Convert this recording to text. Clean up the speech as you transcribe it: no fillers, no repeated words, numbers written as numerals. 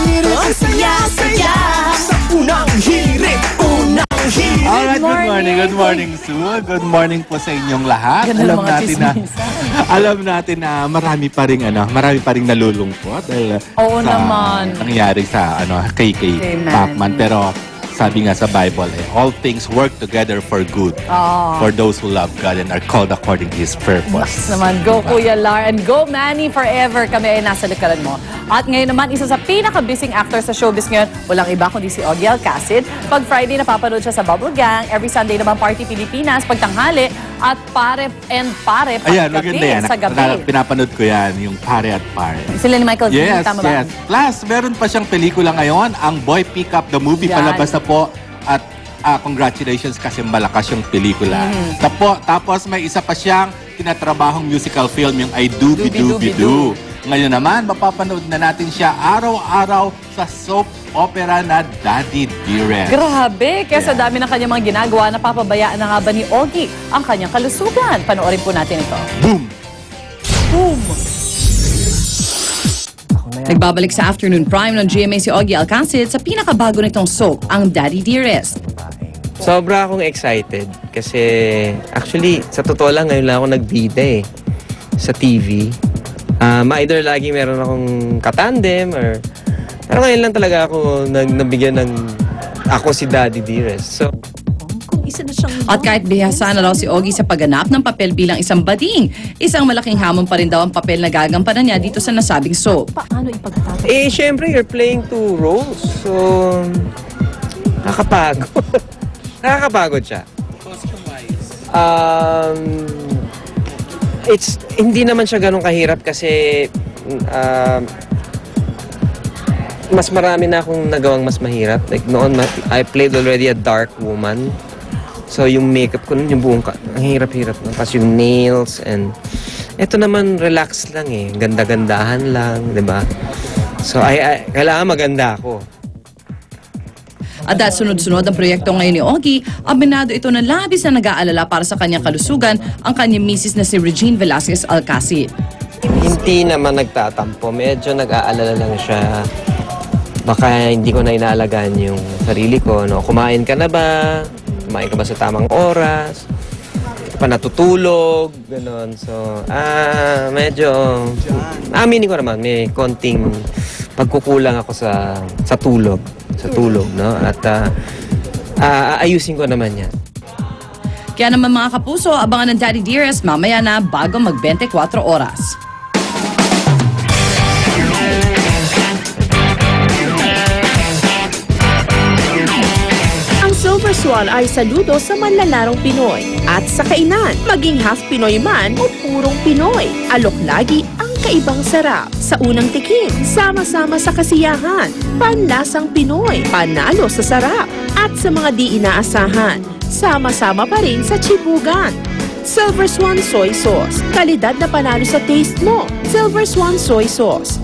hirit, ang saya-saya sa unang hirit, unang hirit. Alright, good morning, Sue. Good morning po sa inyong lahat. Alam natin na marami pa ring nalulungkot dahil nangyari sa kay Pacman, pero sabi nga sa Bible, all things work together for good for those who love God and are called according to His purpose. Naman, go Kuya Lar and go Manny forever. Kami ay nasa likaran mo. At ngayon naman, isa sa pinaka-busy actor sa showbiz ngayon, walang iba kundi si Ogie Alcacid. Pag Friday, napapanood siya sa Bubble Gang. Every Sunday naman, Party Pilipinas. Pag tanghali, at Pare and Pare, paggabi sa gabi. Pinapanood ko yan, yung Pare at Pare. Sila ni Michael G. Tama ba? Yes. Plus, meron pa siyang pelikula ngayon, ang Boy Pick Up the Movie. Palabas na po. At congratulations kasi malakas yung pelikula. Tapos may isa pa siyang tinatrabahong musical film, yung I Doobie Doobie Doo. Ngayon naman, mapapanood na natin siya araw-araw sa soap opera na Daddy Dearest. Grabe! Kaya sa dami ng kanyang mga ginagawa, napapabayaan na nga ba ni Ogie ang kanyang kalusugan? Panoorin po natin ito. Boom! Boom! Nagbabalik sa afternoon prime ng GMA si Ogie Alcacid sa pinakabago nitong soap, ang Daddy Dearest. Sobra akong excited kasi actually, sa totoo lang, ngayon lang ako nagbida sa TV. Either lagi meron akong katandem pero ngayon lang talaga ako nabigyan ng ako si Daddy Dearest. So, at kahit bihasa na raw si Ogie sa pagganap ng papel bilang isang bading, isang malaking hamon pa rin daw ang papel na gagampanan niya dito sa nasabing soap. Paano ipagtatapos? Syempre, you're playing two roles. So, nakakapagod. Nakakapagod siya. Hindi naman siya ganun kahirap kasi mas marami na akong nagawang mas mahirap. Like noon, I played already a dark woman. So yung makeup ko nun, yung buong ang hirap-hirap. Tapos yung nails and ito naman relax lang ganda-gandahan lang, di ba? So kailangan maganda ako. At dahil sunod-sunod ang proyekto ngayon ni Ogie, aminado ito na labis na nag-aalala para sa kanyang kalusugan ang kanyang misis na si Regine Velasquez Alcacid. Hindi naman nagtatampo. Medyo nag-aalala lang siya. Baka hindi ko na inaalagaan yung sarili ko. No? Kumain ka na ba? Kumain ka ba sa tamang oras? Hindi ka pa natutulog? Ganon. So, medyo... Aminin ko naman, may konting pagkukulang ako sa tulog. No? At aayusin ko naman yan. Kaya naman mga kapuso, abangan ng Daddy Dearest mamaya na bago mag-24 oras. Silver Swan ay saludo sa manlalarong Pinoy at sa kainan, maging half Pinoy man o purong Pinoy. Alok lagi ang kaibang sarap. Sa unang tikim, sama-sama sa kasiyahan. Panlasang Pinoy, panalo sa sarap. At sa mga di inaasahan, sama-sama pa rin sa chibugan. Silver Swan Soy Sauce, kalidad na panalo sa taste mo. Silver Swan Soy Sauce,